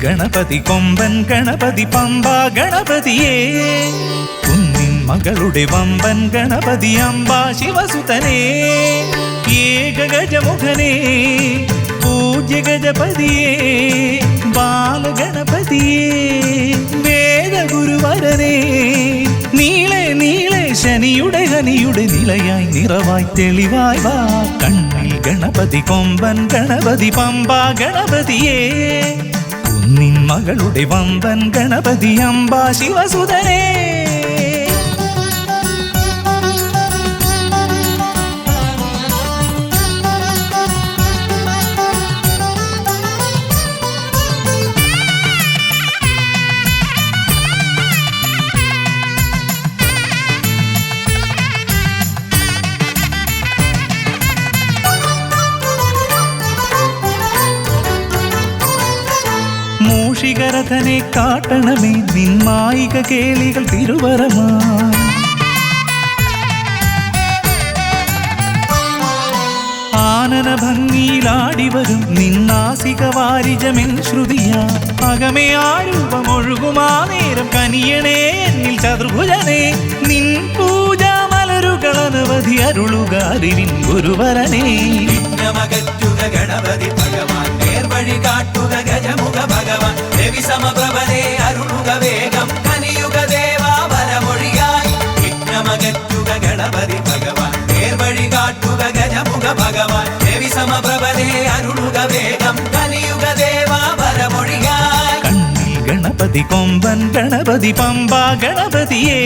ഗണപതി കൊമ്പൻ ഗണപതി പമ്പ ഗണപതിയേ കുന്നിൻ മകളുടെ വമ്പൻ ഗണപതി അംബ ശിവസുതനേ ഏകഗജമുഖനേ പൂജ്യ ഗജപതിയേ ബാലഗണപതിയേ വേദഗുരുവരനേ നീളെ നീളെ ശനിയുടെ ഹനിയുടെ നിലയായി നിറവായി തെളിവായി വാ കണ്ണിൽ ഗണപതി കൊമ്പൻ ഗണപതി പമ്പ ഗണപതിയേ കുന്നിൻ മകളുടെ വമ്പൻ ഗണപതി അംബ ശിവസുതനേ മൂഷികരഥനെ കാട്ടണമേ നിന്മായിക കേളികൾ തിരുവരമായി ആനന ഭംഗിയിലാടിവരും നിന്നാസിക വാരിജമെൻ ശ്രുതിയാ അകമേ ആരൂപമൊഴുകുമാ നേരം കനിയണേ എന്നിൽ ചതുർഭുജനേ നിൻ പൂജാ മലരുകൾ അനവധി അരുളുക അറിവിൻ ഗുരുവരനേ വിഘ്നമകറ്റുക ഗണപതി ഭഗവാൻ നേർവഴി കാട്ടുക ഗജമുഖ ഭഗവാൻ രവി സമപ്രഭനെ അരുളുക വേഗം കനിയുക ദേവാ വരമൊഴിയായി വിഘ്നമകറ്റുക ഗണപതി ഭഗവാൻ നേർവഴി കാട്ടുക ഗജമുഖ ഭഗവാൻ രവി സമപ്രഭനെ അരുളുക വേഗം കനിയുക ദേവാ വരമൊഴിയായി കണ്ണിൽ ഗണപതി കൊമ്പൻ ഗണപതി പമ്പ ഗണപതിയേ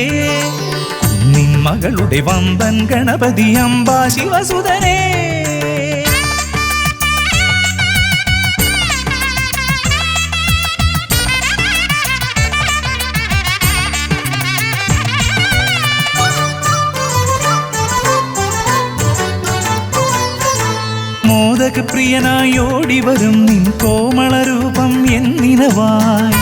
കുന്നിൻ മകളുടെ വമ്പൻ ഗണപതി അംബ ശിവസുതനേ പ്രിയനായി ഓടിവരും നിൻ കോമളരൂപം എന്നിനവായി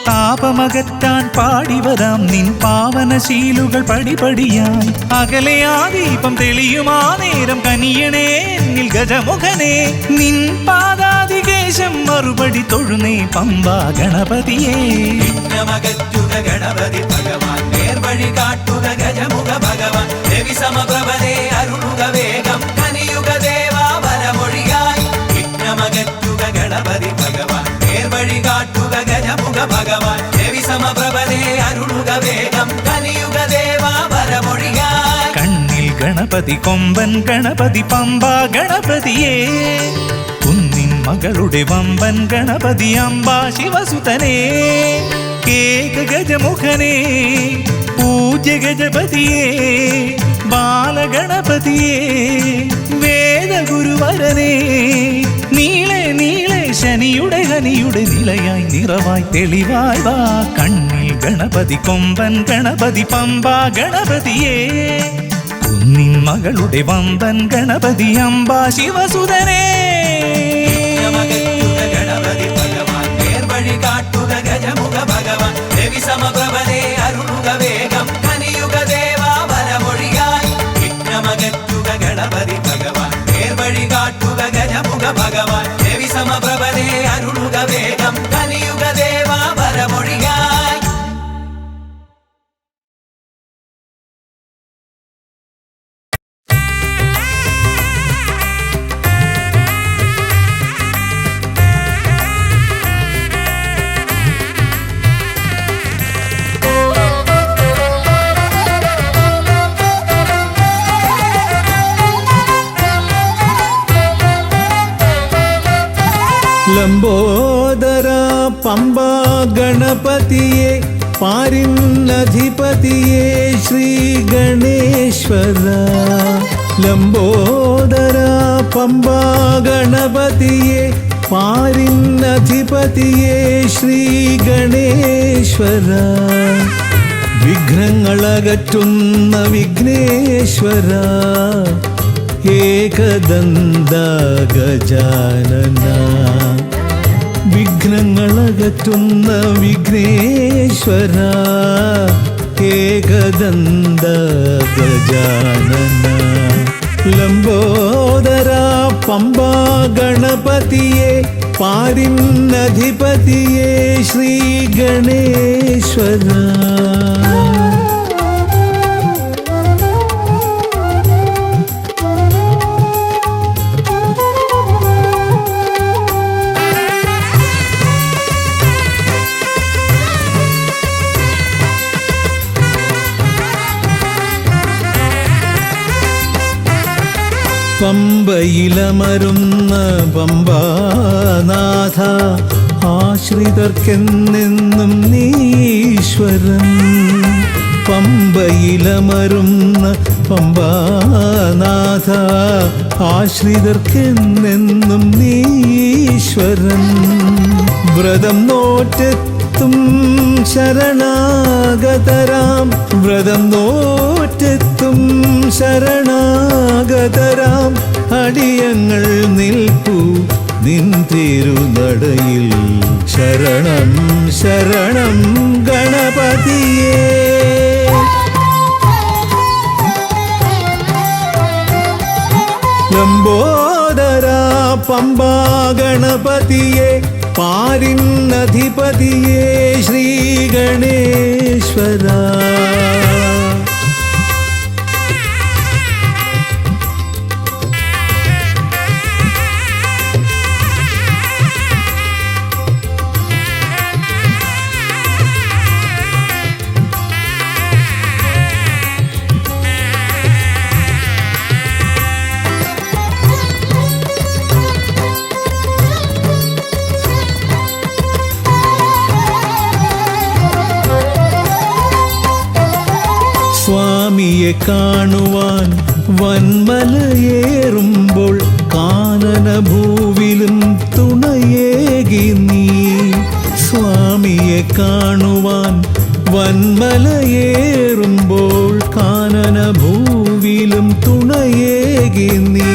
താപമകറ്റാൻ പാടിവരാം നിൻ പാവനശീലുകൾ പടിപടിയായി അകലെ ആ ദീപം തെളിയുമാ നേരം കനിയണേ എന്നിൽ ഗജമുഖനേ നിൻ പാദാതികേശം മറുപടി തൊഴുന്നേ പമ്പ ഗണപതിയേ വിഘ്നമകറ്റുക ഗണപതി ഭഗവാൻ നേർവഴി കാട്ടുക ഗജമുഖ ഭഗവാൻ രവി സമപ്രഭനെ അരുളുക വേഗം കനിയുക ദേവാ വരമൊഴിയായി വിഘ്നമകറ്റുക ഗണപതി ഭഗവാൻ നേർവഴി കാട്ടുക ഗജമുഖ ഭഗവാൻ രവി സമപ്രഭനെ അരുളുക വേഗം കനിയുക ദേവാ വരമൊഴിയായി കണ്ണിൽ ഗണപതി കൊമ്പൻ ഗണപതി പമ്പ ഗണപതിയേ കുന്നിൻ മകളുടെ വമ്പൻ ഗണപതി അംബ ശിവസുതനേ ഏകഗജമുഖനേ പൂജ്യ ഗജപതിയേ ബാലഗണപതിയേ വേദഗുരുവരനേ നീളെ നീളെ ശനിയുടെ ഹനിയുടെ നിലയായി നിറവായി തെളിവായി വാ കണ്ണിൽ ഗണപതി കൊമ്പൻ ഗണപതി പമ്പ ഗണപതിയേ കുന്നിൻ മകളുടെ വമ്പൻ ഗണപതി അംബ ശിവസുതനേ ഗണപതി ഭഗവാൻ നേർവഴി കാട്ടുക ഗജമുഖ ഭഗവാൻ രവി സമപ്രഭനെ അരുളുക വേഗം കനിയുക ദേവാ വരമൊഴിയായി വിഘ്നമകറ്റുക ഗണപതി ഭഗവാൻ നേർവഴി കാട്ടുക ഗജമുഖ ഭഗവാൻ രവി സമപ്രഭനെ അരുളുക വേഗം കനിയുക ദേവാ വരമൊഴിയായി ലംബോദര പമ്പ ഗണപതിയെ പാരിന്നധിപതിയെ ശ്രീ ഗണേശ്വര ലംബോദര പമ്പ ഗണപതിയെ പാരിന്നധിപതിയെ ശ്രീ ഗണേശ്വര വിഘ്നങ്ങളകറ്റുന്ന വിഘ്നേശ്വര ഏകദന്ത ഗജാനന വിഘ്നങ്ങളകറ്റുന്ന വിഘ്നേശ്വര ഏകദന്ത ഗജാനന ലംബോദരാ പമ്പാ ഗണപതിയെ പാരിന്നധിപതിയെ ശ്രീ ഗണേശ്വര. പമ്പയിലമരുന്ന പമ്പാനാഥ ആശ്രിതർക്കെന്നെന്നും നീശ്വരൻ. പമ്പയിലമരുന്ന പമ്പാനാഥ ആശ്രിതർക്കെന്നെന്നും നീശ്വരൻ. വ്രതം നോറ്റെത്തും ശരണാഗതരാം, വ്രതം നോറ്റെത്തും ശരണാഗതരാം അടിയങ്ങൾ നിൽപ്പു നിൻ തിരുനടയിൽ. ശരണം ശരണം ഗണപതിയേ. ലംബോദരാ പമ്പാ ഗണപതിയെ പാരിന്നധിപതിയെ ശ്രീ ഗണേശ്വര. സ്വാമിയെ കാണുവാൻ വന്മലയേറുമ്പോൾ കാനനഭൂവിലും തുണയേകി നീ. സ്വാമിയെ കാണുവാൻ വന്മലയേറുമ്പോൾ കാനനഭൂവിലും തുണയേകി നീ.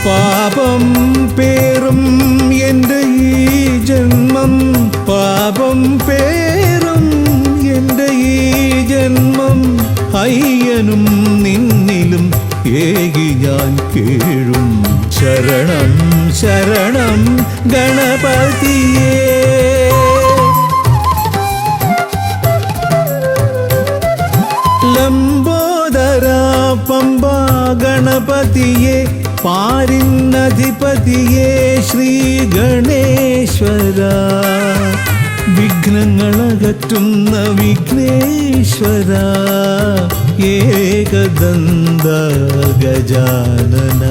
പാപം പേറും എൻ്റെ ഈ ജന്മം, പാപം പേറും എൻ്റെ ഈ ജന്മം അയ്യനും നിന്നിലും ഏകി ഞാൻ കേഴും. ശരണം ശരണം ഗണപതിയേ. ലംബോദരാ പമ്പാ ഗണപതിയെ പാരിന്നധിപതിയെ ശ്രീ ഗണേശ്വര. വിഘ്നങ്ങളകറ്റുന്ന വിഘ്നേശ്വര ഏകദന്ത ഗജാനന.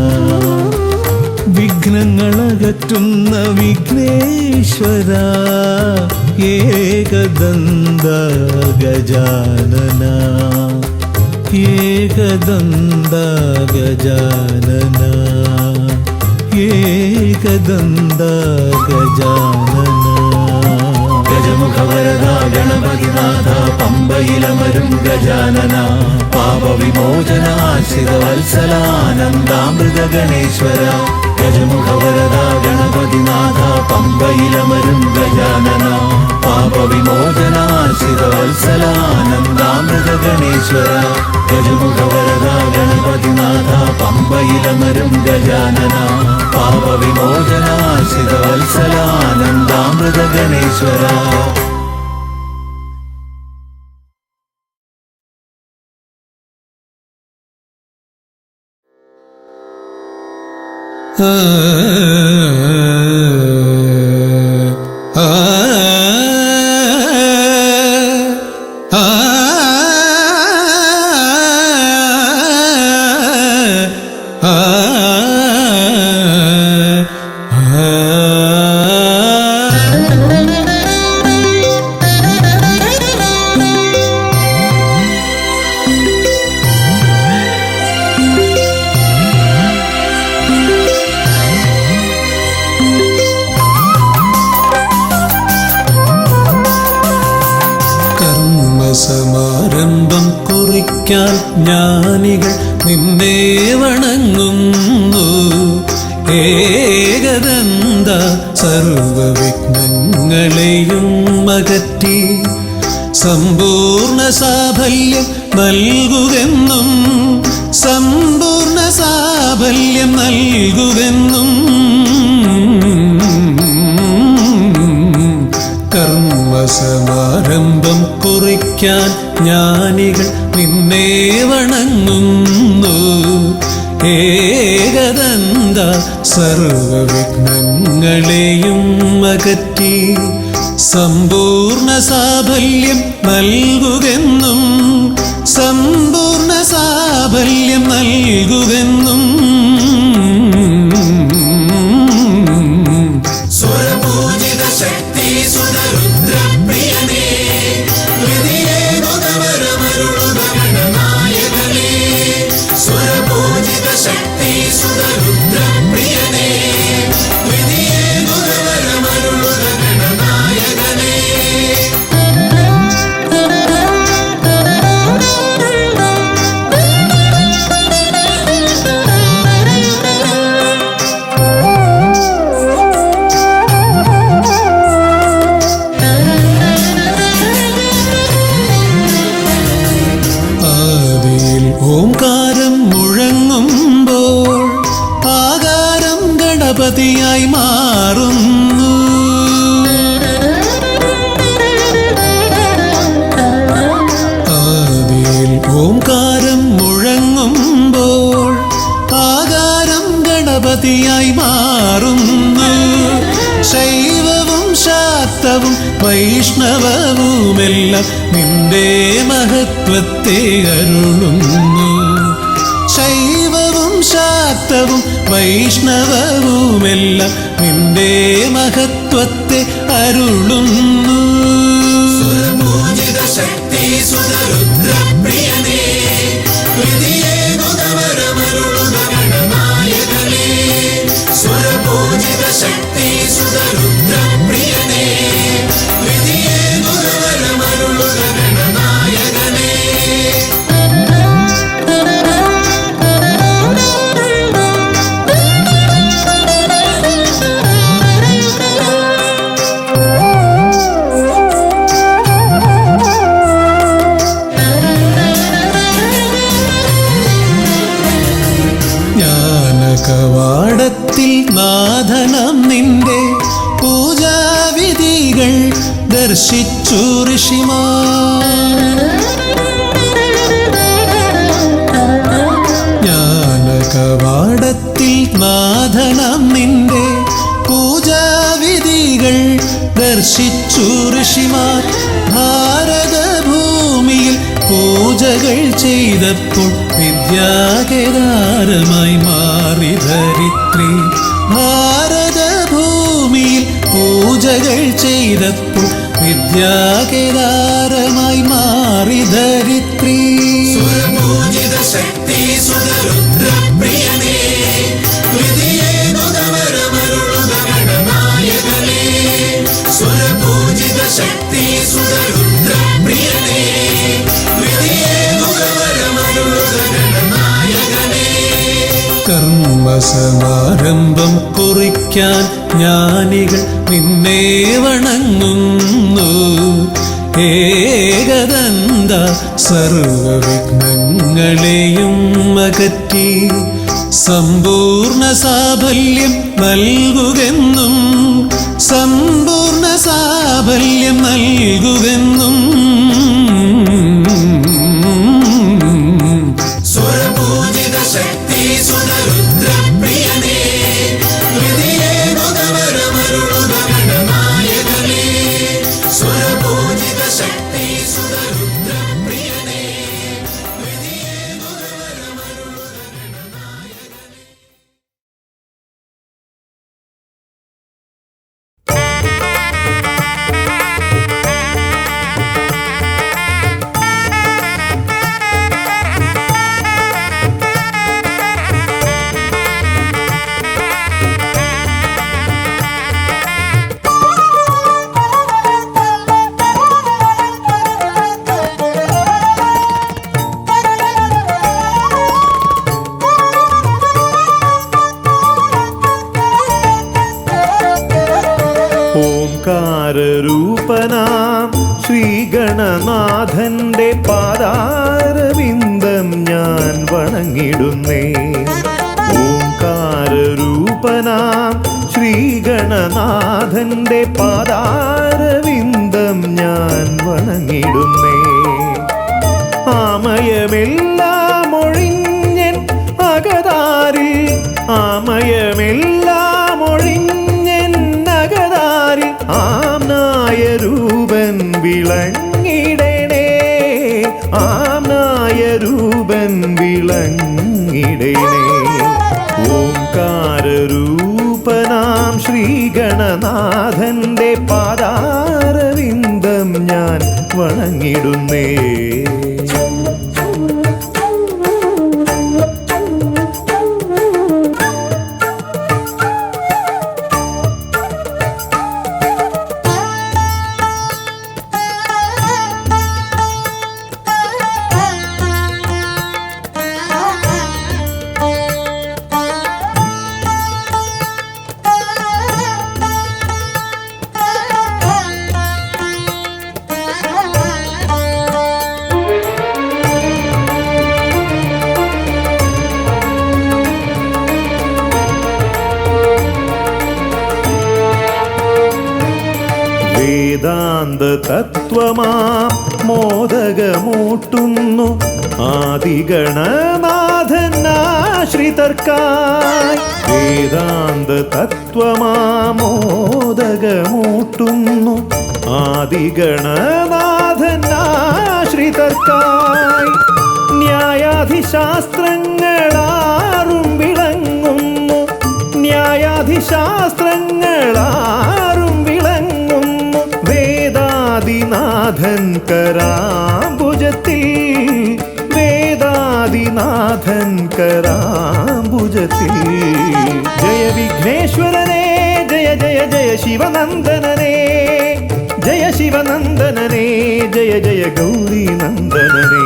വിഘ്നങ്ങളകറ്റുന്ന വിഘ്നേശ്വര ഏകദന്ത ഗജാനന. ഏകദന്ത ഗജാനന, ഏകദന്ത ഗജാനന. ഗജമുഖവരദ ഗണപതിനാഥ പമ്പയിലമരും ഗജാനന. പാപവിമോചന ആശ്രിത വത്സലാനന്ദാമൃത ഗണേശ്വര. ഗജമുഖവരദ ഗണപതിനാഥ പമ്പയിലമരും ഗജാനന. പാപവിമോചന ആശ്രിത വത്സലാനന്ദാമൃത ഗണേശ്വര. ഗജമുഖവരദ ഗണപതിനാഥ പമ്പയിലമരും ഗജാനന. പാപവിമോചന ആശ്രിത വത്സലാനന്ദാമൃത ഗണേശ്വര. സമാരംഭം കുറിക്കാൻ ജ്ഞാനികൾ നിന്നെ വണങ്ങുന്നു. ഏകദന്ത സർവവിഘ്നങ്ങളെയും അകറ്റി സമ്പൂർണ്ണ സാഫല്യം നൽകുകെന്നും സമ്പൂർണ്ണ സാഫല്യം നൽകുവെന്നും കർമ്മസമാരംഭം കുറിക്കാൻ ജ്ഞാനികൾ നിന്നെ വണങ്ങുന്നു. ഏകദന്ത സർവവിഘ്നങ്ങളെയും അകറ്റി സമ്പൂർണ്ണ സാഫല്യം നൽകുകെന്നും സമ്പൂർണ്ണ സാഫല്യം നൽകുകെന്നും സ്വരപൂജിത ശക്തി സുതരുദ്രപ്രിയനേ ഹൃദയേകുതവരമരുളുക ഗണനായകനേ. സ്വരപൂജിത ശക്തി സുതരുദ്രപ്രിയനേ ഹൃദയേകുതവരമരുളുക ഗണനായകനേ. ആദിയിൽ ഓംകാരം മുഴങ്ങുമ്പോൾ ആകാരം ഗണപതിയായി മാറുന്നു. ആദിയിൽ ഓംകാരം മുഴങ്ങുമ്പോൾ ആകാരം ഗണപതിയായി മാറുന്നു. ശൈവവും ശാക്തവും വൈഷ്ണവവുമെല്ലാം നിന്റെ മഹത്വത്തെ അരുളുന്നു. ശൈവവും ശാക്തവും വൈഷ്ണവവുമെല്ലാം നിന്റെ മഹത്വത്തെ അരുളുന്നു. സ്വരപൂജിത ശക്തി സുതരുദ്രപ്രിയനേ ഹൃദയേകുതവരമരുളുക ഗണനായകനേ. സ്വരപൂജിത ശക്തി സുതരുദ്രപ്രിയനേ ഹൃദയേകുതവരമരുളുക ഗണനായകനേ. ജ്ഞാനകവാടത്തിൽ നാഥനം നിന്റെ പൂജാവിധികൾ ദർശിച്ചു ഋഷിമാർ. ജ്ഞാനകവാടത്തിൽ നാഥനം നിന്റെ പൂജാവിധികൾ ദർശിച്ചു ഋഷിമാർ. ഭാരതഭൂമിയിൽ പൂജകൾ ചെയ്തപ്പോൾ വിദ്യാകേദാരമായി മാറി ധരിത്രി. ഭാരതഭൂമിയിൽ പൂജകൾ ചെയ്തപ്പോൾ വിദ്യാകേദാരമായി മാറി ധരിത്രി. സ്വരപൂജിത ശക്തി സുതരുദ്രപ്രിയനേ ഹൃദയേകുതവരമരുളുക ഗണനായകനേ. സ്വരപൂജിത ശക്തി സുതരുദ്രപ്രിയനേ ഹൃദയേകുതവരമരുളുക ഗണനായകനേ. കർമ്മസമാരംഭം കുറിക്കാൻ ജ്ഞാനികൾ നിന്നെ വണങ്ങുന്നു. ഏകദന്ത സർവവിഘ്നങ്ങളെയും അകറ്റി സമ്പൂർണ്ണ സാഫല്യം നൽകുകെന്നും സമ്പൂർണ്ണ സാഫല്യം നൽകുകെന്നും സ്വരപൂജിത ശക്തി സുതരുദ്രപ്രിയനേ ഹൃദയേകുതവരമരുളുക ഗണനായകനേ. സ്വരപൂജിത ശക്തി സുതരുദ്രപ്രിയനേ ഹൃദയേകുതവരമരുളുക ഗണനായകനേ. ഓംകാരരൂപനാം ശ്രീഗണനാഥന്റെ പാദാരവിന്ദം ഞാൻ വണങ്ങിടുന്നേ. ഓം കാരൂപനാം ശ്രീഗണനാഥന്റെ പാദാരവിന്ദം ഞാൻ വണങ്ങിടുന്നേ. ആമയമെല്ലാം ഒഴിഞ്ഞൻ അകതാരിൽ, ആമയമെല്ലാം ഒഴിഞ്ഞൻ അകതാരിൽ ആംനായ രൂപൻ വിളങ്ങിടണേ, ആംനായ രൂപൻ വിളങ്ങിടണേ. ഓംകാരൂപനാം ശ്രീഗണനാഥന്റെ പാദാരവിന്ദം ഞാൻ വണങ്ങിടുന്നേ. വേദാന്ത തത്വമാം മോദകമൂട്ടുന്നു ആദിഗണനാഥനാശ്രിതർക്കായി. വേദാന്ത തത്വമാം മോദകമൂട്ടുന്നു ആദിഗണനാഥനാശ്രിതർക്കായി. ന്യായാധിശാസ്ത്രങ്ങളാറും വിളങ്ങുന്നു, ന്യായാധിശാസ്ത്രങ്ങളാറും വിളങ്ങുന്നു വേദാദിനാഥൻ കരാംബുജത്തിൽ, വേദാദിനാഥൻ കരാംബുജത്തിൽ. ജയ വിഘ്നേശ്വരനേ ജയ ജയ ജയ ശിവനന്ദനനേ, ജയ ശിവനന്ദനനേ ജയ ജയ ഗൗരീനന്ദനനേ.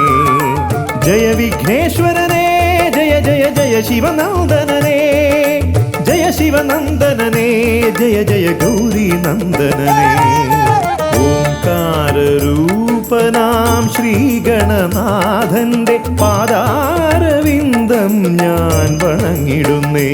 ജയ വിഘ്നേശ്വരനേ ജയ ജയ ജയ ശിവനന്ദനനേ, ജയ ശിവനന്ദനനേ ജയ ജയ ഗൗരീനന്ദനനേ. ഓംകാരൂപനാം ശ്രീഗണനാഥന്റെ പാദാരവിന്ദം ഞാൻ വണങ്ങിടുന്നേ.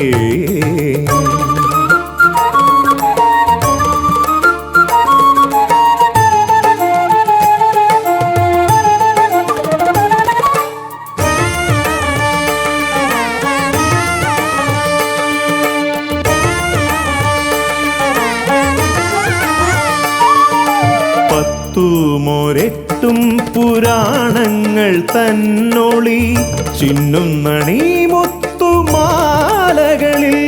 പത്തുമൊരെട്ടും പുരാണങ്ങൾ തന്നൊളി ചിന്നുന്നണി മുത്തുമാലകളിൽ.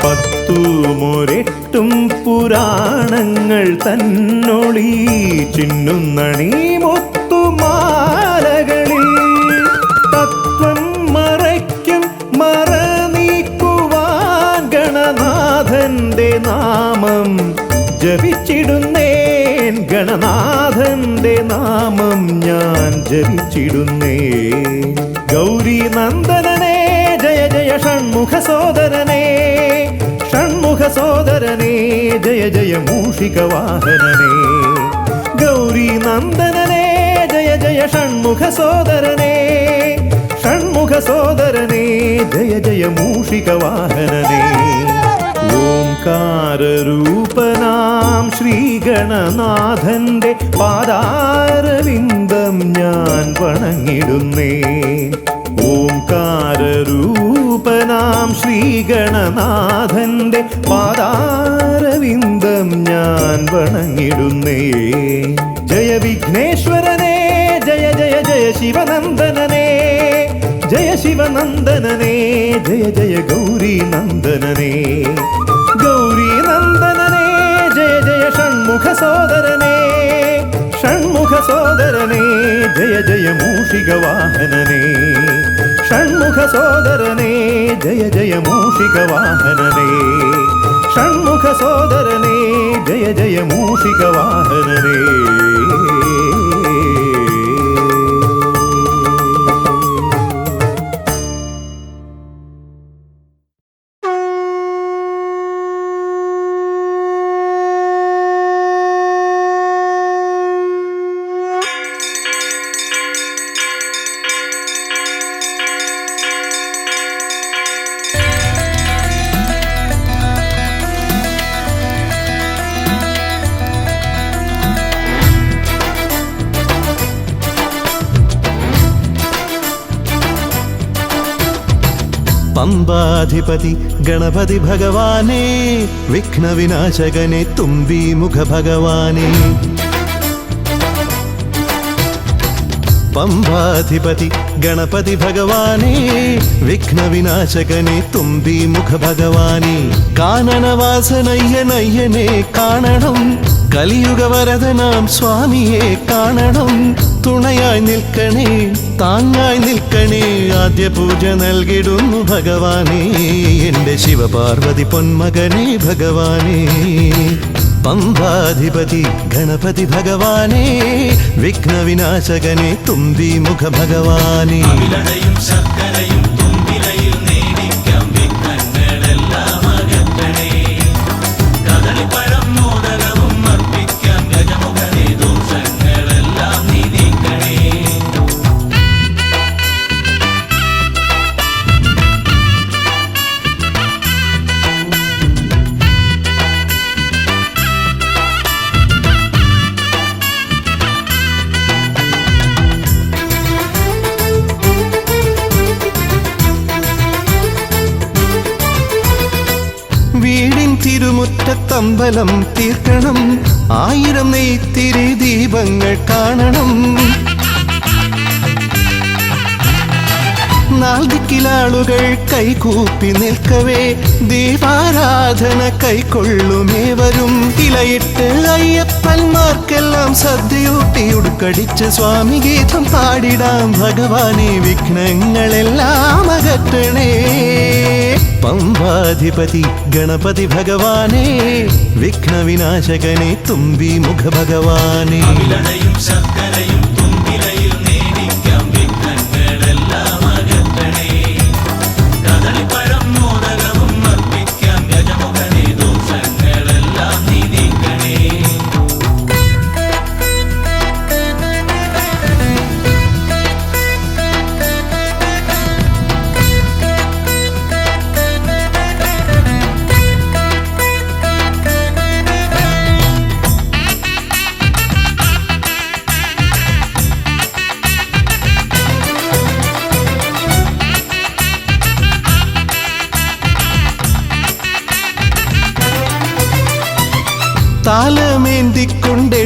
പത്തുമൊരെട്ടും പുരാണങ്ങൾ തന്നൊളി ചിന്നുന്നണി മുത്തുമാലകളിൽ. തത്വം മറയ്ക്കും മറ നീക്കുവാൻ ഗണനാഥന്റെ നാമം ജപിച്ചിടുന്നേൻ, ഗണനാഥന്റെ നാമം ഞാൻ ജപിച്ചിടുന്നേ. ഗൗരി നന്ദനനേ ജയ ജയ ഷൺമുഖ സോദരനേ, ഷൺമുഖ സോദരനേ ജയ ജയ മൂഷിക വാഹനനേ. ഗൗരി നന്ദനനേ ജയ ജയ ഷൺമുഖ സോദരനേ, ഷൺമുഖ സോദരനേ ജയ ജയ മൂഷിക വാഹനനേ. ഓംകാരൂപനാം ശ്രീഗണനാഥന്റെ പാദാരവിന്ദം ഞാൻ വണങ്ങിടുന്നേ. ഓംകാരൂപനാം ശ്രീഗണനാഥന്റെ പാദാരവിന്ദം ഞാൻ വണങ്ങിടുന്നേ. ജയ വിഘ്നേശ്വരനേ ജയ ജയ ജയ ശിവനന്ദനനേ, ജയ ശിവനന്ദനനേ ജയ ജയ ഗൗരീനന്ദനനേ. ഗൗരീനന്ദനനേ ജയ ജയ ഷൺമുഖ സോദരനേ, ഷൺമുഖ സോദരനേ ജയ ജയ മൂഷിക വാഹനനേ. ഷൺമുഖ സോദരനേ ജയ ജയ മൂഷിക വാഹനനേ, ഷൺമുഖ സോദരനേ ജയ ജയ മൂഷിക വാഹനനേ. പമ്പാധിപതി ഗണപതി ഭഗവാനേ വിഘ്നവിനാശകനെ തുമ്പീമുഖ ഭഗവാനേ പമ്പാധിപതി ഗണപതി ഭഗവാനേ വിഘ്നവിനാശകനെ തുമ്പീമുഖ ഭഗവാനേ കാനനവാസനയ്യനയ്യനെ കാണണം കലിയുഗവരദനാം സ്വാമിയെ കാണണം തുണയായി നിൽക്കണേ താങ്ങായി നിൽക്കണേ ആദ്യ പൂജ നൽകിടുന്നു ഭഗവാനേ എൻ്റെ ശിവപാർവതി പൊന്മകനേ ഭഗവാനേ പമ്പാധിപതി ഗണപതി ഭഗവാനേ വിഘ്നവിനാശകനെ തുമ്പീമുഖ ഭഗവാനേ ശർക്കരയും തുമ്പിലയിൽ നേടിക്കാം വിഘ്നങ്ങളെല്ലാം അകറ്റണേ കദളിപ്പഴം മോദകവും അർപ്പിക്കാം ഗജമുഖനെ ദോഷങ്ങളെല്ലാം നീ നീക്കണേ വീടിൻ തിരുമുറ്റത്തമ്പലം തീർക്കണം 1000 നെയ്ത്തിരി ദീപങ്ങൾ കാണണം നാൽദിക്കിലാളുകൾ കൈകൂപ്പി നിൽക്കവേ ദീപാരാധന കൈക്കൊള്ളുമേവരും ഇലയിട്ട് അയ്യപ്പന്മാർക്കെല്ലാം സദ്യയൂട്ടി ഉടുക്കടിച്ച് സ്വാമി ഗീതം പാടിടാം ഭഗവാനെ വിഘ്നങ്ങളെല്ലാം അകറ്റണേ പമ്പാധിപതി ഗണപതി ഭഗവാനേ വിഘ്നവിനാശകനെ തുമ്പീമുഖ ഭഗവാനേ ശർക്കരയും തുമ്പിലയിൽ നേടിക്കാം വിഘ്നങ്ങളെല്ലാം അകറ്റണേ കദളിപ്പഴം മോദകവും അർപ്പിക്കാം ഗജമുഖനെ ദോഷങ്ങളെല്ലാം നീ നീക്കണേ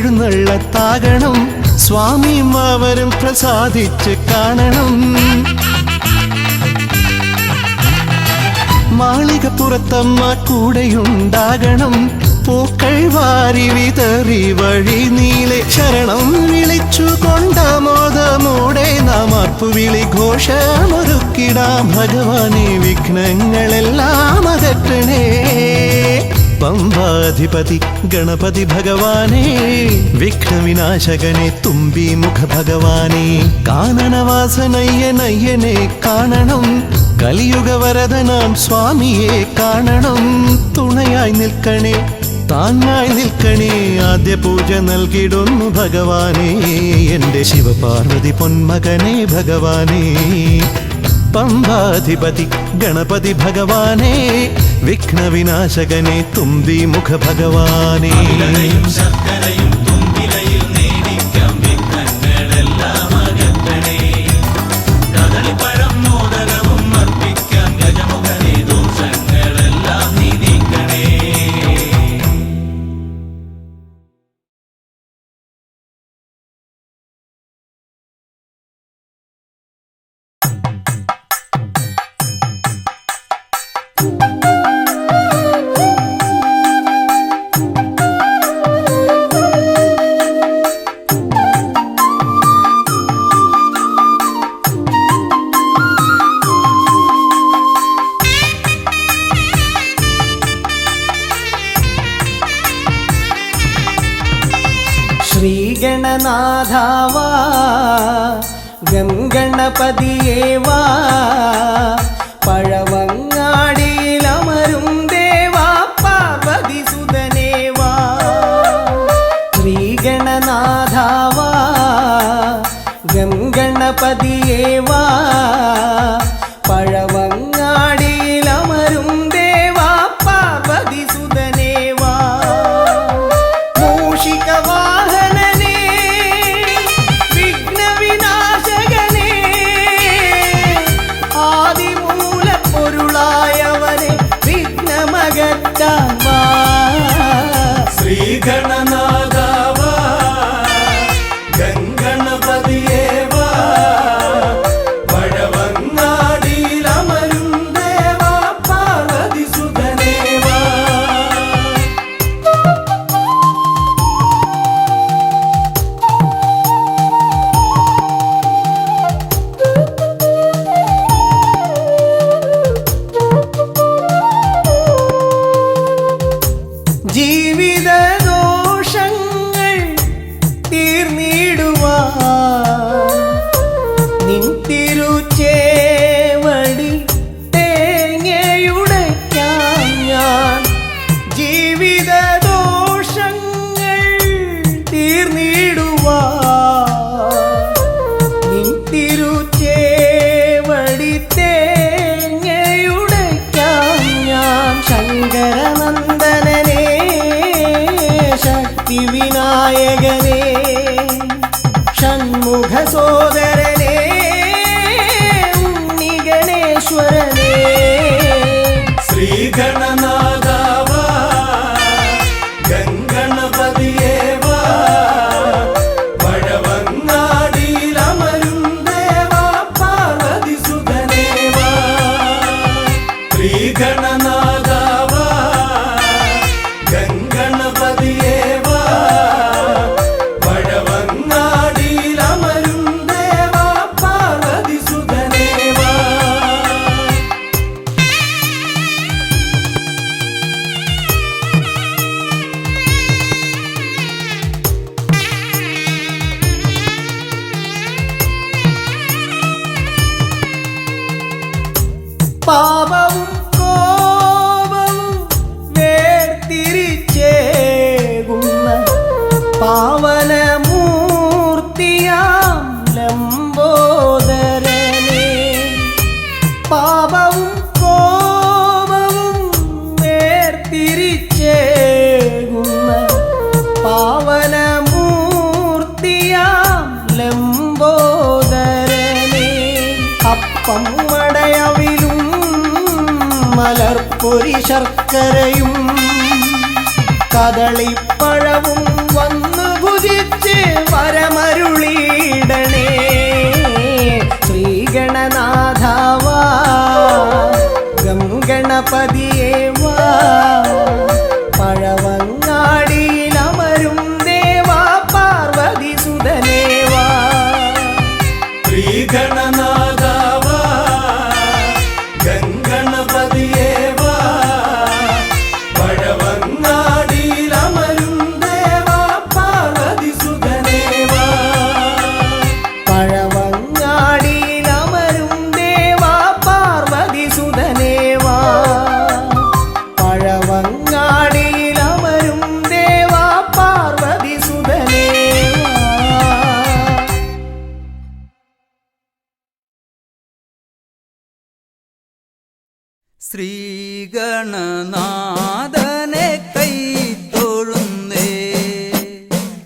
താലമേന്തിക്കൊണ്ടെഴുന്നള്ളത്താകണം സ്വാമിയും അവരും പ്രസാദിച്ച് കാണണം മാളികപ്പുറത്തമ്മ കൂടെയുണ്ടാകണം പൂക്കൾ വാരി വിതറി വഴി നീളെ ശരണം വിളിച്ചു കൊണ്ടാമോദമോടെ നാം അർപ്പുവിളി ഘോഷമൊരുക്കിടാം ഭഗവാനെ വിഘ്നങ്ങളെല്ലാം അകറ്റണേ പമ്പാധിപതി ഗണപതി ഭഗവാനേ വിഘ്നവിനാശകനെ തുമ്പീമുഖ ഭഗവാനേ കാനനവാസനയ്യനയ്യനെ കാണണം കലിയുഗവരദനാം സ്വാമിയെ കാണണം തുണയായി നിൽക്കണേ താങ്ങായി നിൽക്കണേ ആദ്യ പൂജ നൽകിടുന്നു ഭഗവാനേ എൻ്റെ ശിവപാർവതി പൊന്മകനേ ഭഗവാനേ പമ്പാധിപതി ഗണപതി ഭഗവാനേ വിഘ്നവിനാശകനെ തുമ്പീമുഖ ഭഗവാനേ ശർക്കരയും തുമ്പിലയിൽ നേടിക്കാം വിഘ്നങ്ങളെല്ലാം അകറ്റണേ കദളിപ്പഴം മോദകവും അർപ്പിക്കാം ഗജമുഖനെ ദോഷങ്ങളെല്ലാം നീ നീക്കണേ ശ്രീഗണനാഥാവാ ഗംഗണപതിയേവാ പഴവങ്ങാടിയിലമരും ദേവാ പാർവതിസുതനേവാ ശ്രീഗണനാഥാവാ ഗംഗണപതിയേവാ പഴവങ്ങാടിയിലമരും ദേവാ പാർവതിസുതനേവാ മൂഷികവാഹനനേ വിഘ്നവിനാശകനേ ആദിമൂലപ്പൊരുൾ ശ്രീഗണനാഥാവാ ഗംഗണപതിയേവാ പഴവങ്ങാടിയിലമരും ദേവാ പാർവതി സുതനേവാ ജീവിത ദോഷങ്ങൾ തീർന്നിടുവാൻ നിൻ തിരുച്ചേവടി തേങ്ങയുടയ്ക്കാൻ ഞാൻ ജീവിത ദോഷങ്ങൾ തീർന്നിടുവാൻ നിൻ തിരുച്ചേവടി തേങ്ങയുടയ്ക്കാൻ ഞാൻ ശങ്കരനന്ദനനെ ശക്തി വിനായകനെ ഷൺമുഖ സോദരനെ ഉണ്ണി ഗണേശ്വരനെ ശ്രീഗണനാഥാവാ ഗംഗണപതിയേവാ പഴവങ്ങാടിയിലമരും ദേവാ പാർവതി സുതനേവാ ശ്രീഗണനാഥാവാ ഗംഗണപതിയേവാ പഴവങ്ങാടിയിലമരും ദേവാ പാർവതി സുതനേവാ പാപവും കോപവും വേർതിരിച്ചേകുന്ന പാവനമൂർത്തിയാം ലംബോദരനെ പാപവും കോപവും വേർതിരിച്ചേകുന്ന പാവനമൂർത്തിയാം ലംബോദരനെ അപ്പം മടയവിലും മലർപ്പൊരി ശർക്കരയും കദളിപ്പഴവും വന്നു ഭുജിച്ച് വരമരുളിയിടണേ ശ്രീഗണനാഥാവാ ഗംഗണപതിയേവാ പഴവങ്ങാടിയിലമരും ദേവാ പാർവതി സുതനേവാ ശ്രീഗണനാഥാവാ ഗംഗണപതിയേവാ പഴവങ്ങാടിയിലമരും ദേവാ പാർവതി സുതനേവാ പഴവങ്ങാടിയിലമരും ദേവാ പാർവതി സുതനേവാ പഴവങ്ങാടിയിലമരും ദേവാ പാർവതി സുതനേവാ ശ്രീഗണനാഥനെ കൈ തൊഴുന്നേ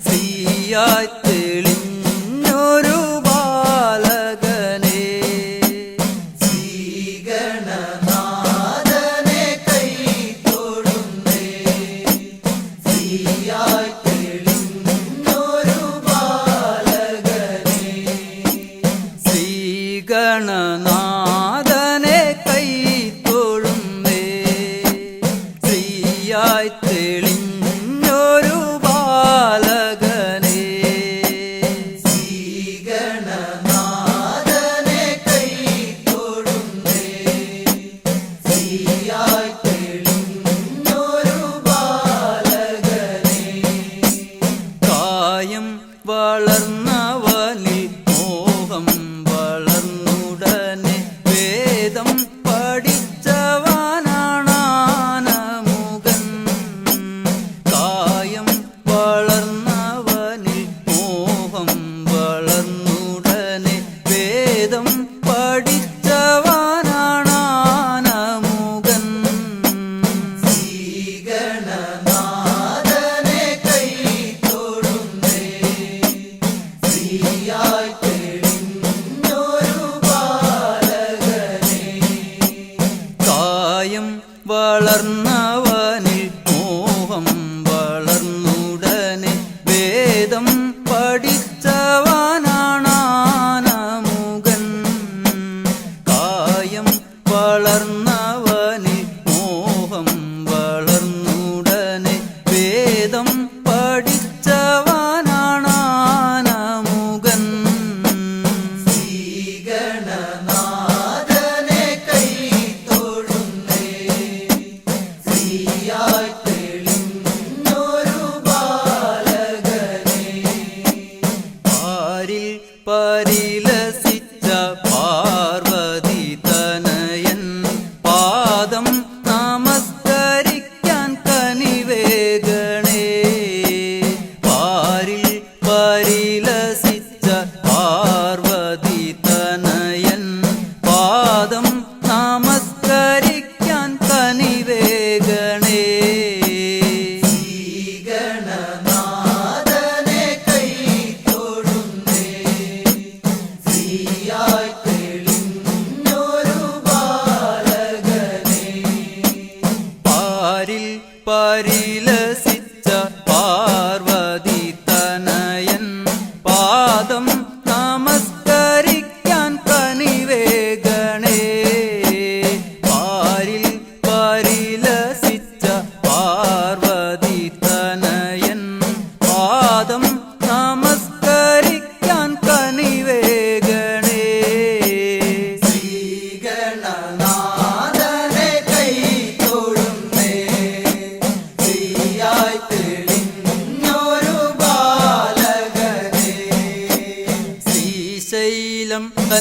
ശ്രീയായി തെളിഞ്ഞൊരു ബാലകനെ ശ്രീഗണനാഥനെ കൈ തൊഴുന്നേ ശ്രീയായി തെളിഞ്ഞൊരു ബാലകനെ ശ്രീഗണനാഥനെ കൈ തൊഴുന്നേ ശ്രീയായി തെളിഞ്ഞൊരു ബാലകനെ ശ്രീഗണനാഥനെ കൈ തൊഴുന്നേ ശ്രീയായി തെളിഞ്ഞൊരു ബാലകനെ കായം വളർന്നവനിൽ മോഹം വളർന്നുടനെ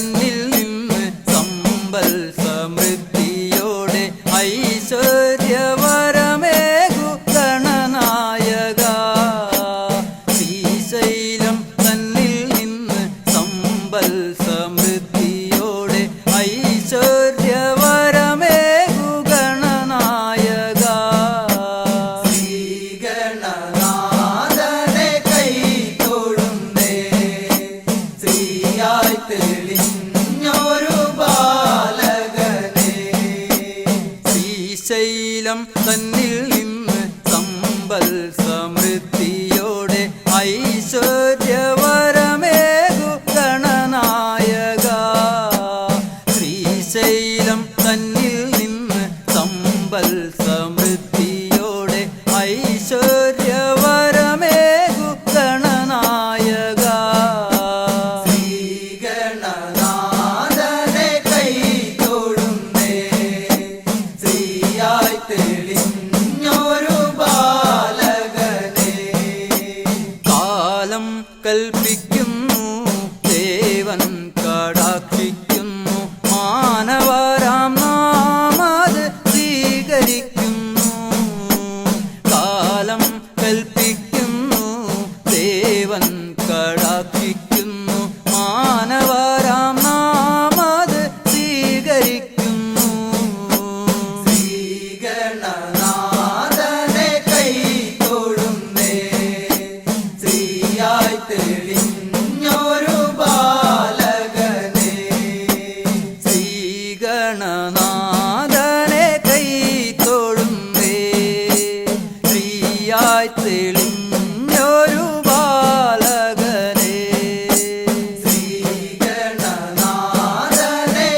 തന്നിൽ നിന്ന് സമ്പൽ സമൃദ്ധിയോടെ ഐശ്വര്യവരമേകു ഗണനായക ശ്രീശൈലം തന്നിൽ നിന്ന് സമ്പൽ സമൃദ്ധിയോടെ ഐശ്വര്യവരമേകു ഗണനായക ശ്രീഗണനാഥനെ കൈ തൊഴുന്നേ ശ്രീയായി തെളിഞ്ഞൊരു ബാലകനെ ശ്രീശൈലം തന്നിൽ നിന്ന് സമ്പൽ സമൃദ്ധിയോടെ ഐശ്വര്യവരമേകു ഗണനായക ശ്രീശൈലം തന്നിൽ നിന്ന് സമ്പൽ സമൃദ്ധിയോടെ ഐശ്വര്യവരമേകു ഗണനായക ശ്രീഗണനാഥനെ കൈ തൊഴുന്നേ ശ്രീയായി തെളിഞ്ഞൊരു ബാലകനെ കാലം കൽപ്പിക്കുന്നു ദേവൻ കടാക്ഷിക്കുന്നു മാനവരാം നാമത് സ്വീകരിക്കുന്നു കാലം കൽപ്പിക്കുന്നു ദേവൻ കടാക്ഷിക്കുന്നു മാനവരാം നാമത് സ്വീകരിക്കുന്നു ശ്രീഗണനാഥനെ കൈ തൊഴുന്നേ ശ്രീയായി തെളിഞ്ഞൊരു ബാലകനെ ശ്രീഗണനാഥനെ കൈ തൊഴുന്നേ ശ്രീയായി തെളിഞ്ഞൊരു ബാലകനെ ശ്രീഗണനാഥനെ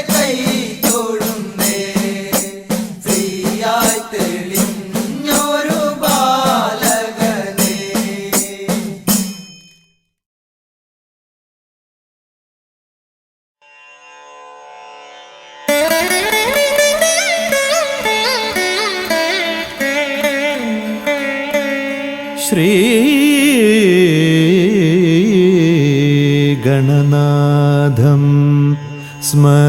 കൈ തൊഴുന്നേ ശ്രീയായി തെളിഞ്ഞൊരു ബാലകനെ ശ്രീഗണനാഥം സ്മരാമി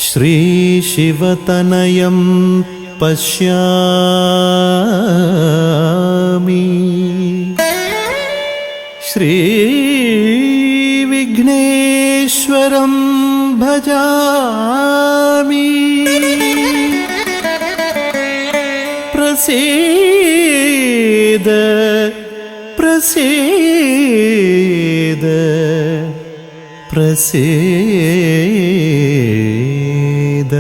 ശ്രീശിവതനയം പശ്യാമി ശ്രീവിഘ്നേശ്വരം ഭജാമി പ്രസീദ പ്രസീദ പ്രസീദ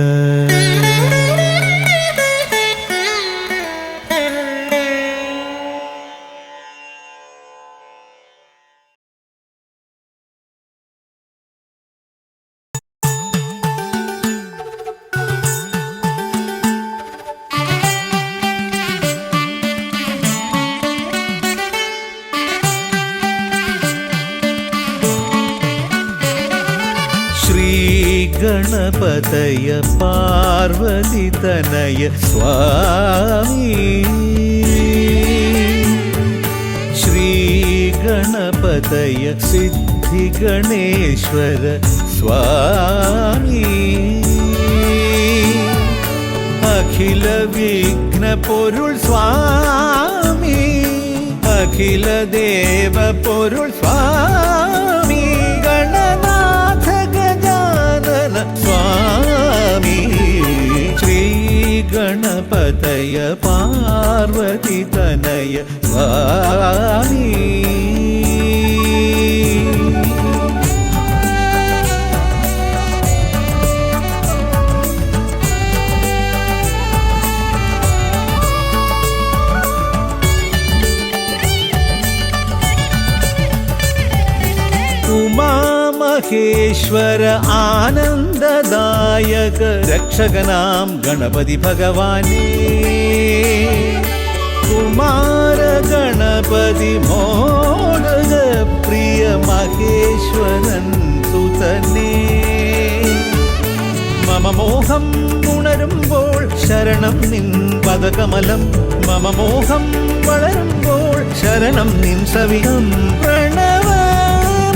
ഗണപതയ പാർവതിതനയ സ്വാമി ശ്രീഗണപതയ സിദ്ധിഗണേശ്വര സ്വാമി അഖില വിഘ്ന പൊരുൾ സ്വാമി അഖില ദേവ പൊരുൾ സ്വാമി ഗണനാഥ ഗജാനന സ്വാമി ശ്രീ ഗണപതയ പാർവതിതനയ സ്വാമി ഉമാമഹേശ്വര ആനന്ദദായക രക്ഷകനാം ഗണപതി ഭഗവാനേ കുമാര ഗണപതി മോദക പ്രിയ മഹേശ്വരൻ സുതനേ മമ മോഹം ഉണരുമ്പോൾ ശരണം നിൻ പദകമലം മമ മോഹം വളരുമ്പോൾ ശരണം നിൻ സവിധം പ്രണവ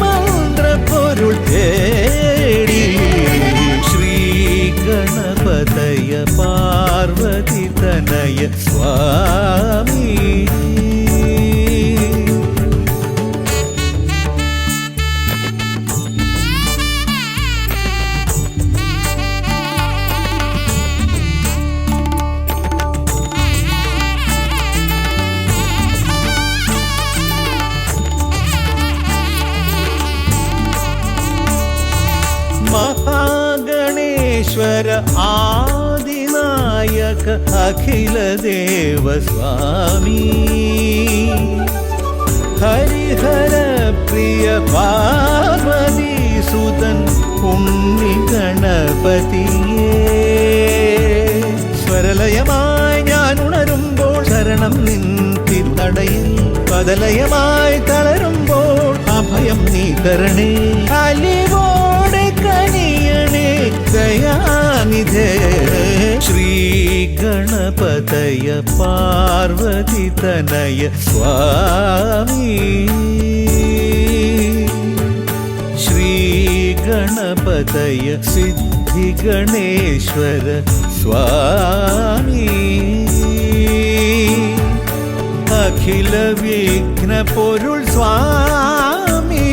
മന്ത്രപ്പൊരുൾ തേടി ശ്രീ ഗണപതയ പാർവതി തനയ സ്വാമി महागणेश्वर आदिनायक अखिल देव स्वामी हरिहर प्रिय पार्वती सुतन उन्नी गणपतिये സ്വരലയമായി ഞാൻ ഉണരുമ്പോൾ ശരണം നിൻ തിരുനടയിൽ പദലയമായി തളരുമ്പോൾ അഭയം നീ തരണേ അലിവോടെ കനിയണേ ദയാനിധേ ശ്രീ ഗണപതയ പാർവതി തനയ സ്വാമി ശ്രീ ഗണപതയ സിദ്ധി ഗണേശ്വര സ്വാമി അഖില വിഘ്ന പൊരുൾ സ്വാമി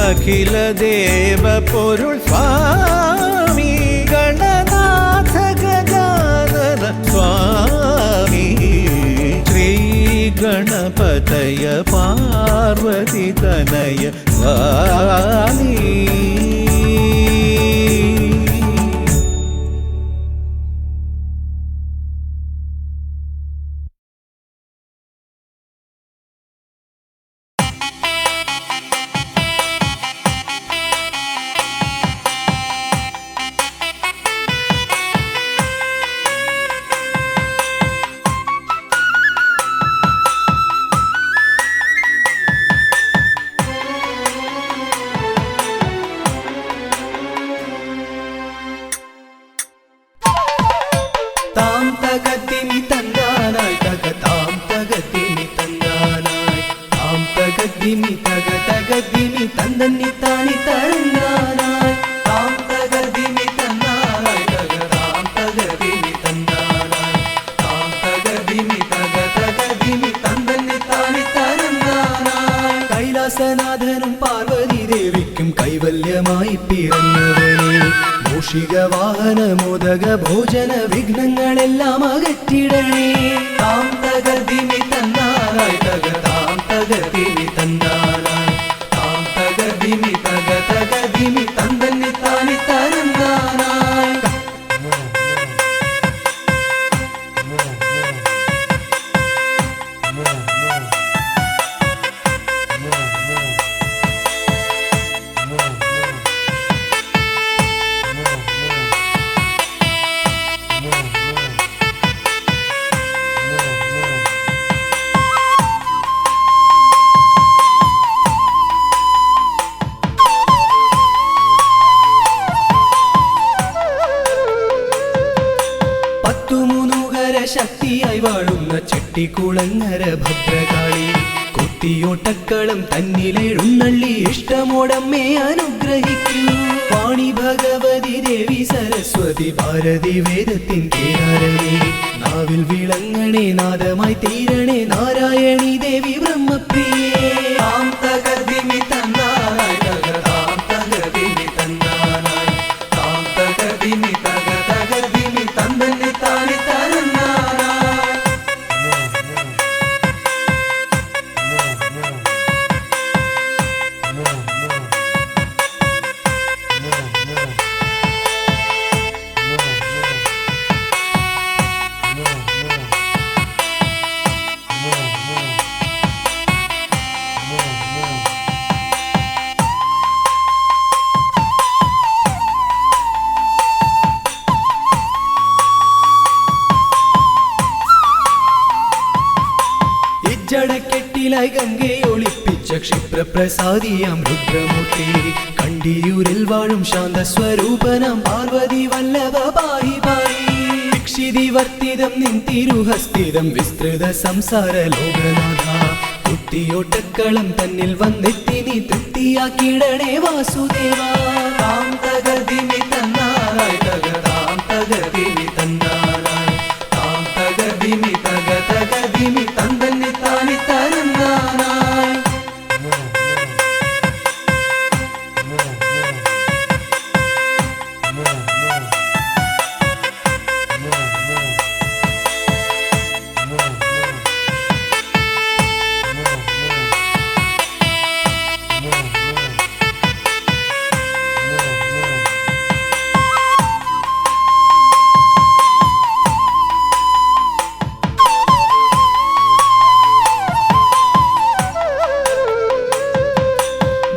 അഖില ദേവ പൊരുൾ സ്വാമി ഗണനാഥ ഗജാനന സ്വാമി ശ്രീ ഗണപതയ പാർവതി തനയ സ്വാമി കൈലാസനാഥനും പാർവതി ദേവിക്കും കൈവല്യമായി പിറന്നവനെ മൂഷിക വാഹന മോദക ഭോജന വിഘ്നങ്ങളെല്ലാം അകറ്റിടണേ താം തകർദിമി തന്നാനായി താം തകർദിമി തന്നാനായി താം തകർദിമി തകർദിമി തന്തന്നി താനി തരന്നാനായി ശക്തിയായി വാഴുന്ന ചെട്ടിക്കുളങ്ങര ഭദ്രകാളി കുത്തിയോട്ടക്കളം തന്നിലെഴുന്നള്ളി ഇഷ്ടമോടമ്മേ അനുഗ്രഹിക്കൂ വാണി ഭഗവതി ദേവി സരസ്വതി ഭാരതി വേദത്തിൻ കേരളേ നാവിൽ വിളങ്ങണേ നാദമായി തീരണേ നാരായണി ദേവി ബ്രഹ്മപ്രിയേ താം തകർദിമി തന്നാനായി താം തകർദിമി തന്നാനായി താം തകർദിമി തകർദിമി തന്തന്നി താനി ജടക്കെട്ടിലായി ഗംഗയെ ഒളിപ്പിച്ച ക്ഷിപ്രപ്രസാദിയാം രുദ്രമൂർത്തി കണ്ടിയൂരിൽ വാഴും ശാന്തസ്വരൂപനാം പാർവതി വല്ലഭ പാഹി പാഹി വീക്ഷിതിവർത്തിതം നിൻ തിരുഹസ്തിതം വിസ്തൃത സംസാര ലോകനാഥ കുത്തിയോട്ടക്കളം തന്നിൽ വന്നെത്തി നീ തൃപ്തിയാക്കിടണേ വാസുദേവ താം തകതിമി തന്നാരായ് തകതാം തകതിമി തന്നാരായ് താം തകതിമി തകതിമി തന്തന്നി താനി തരന്നാരായ്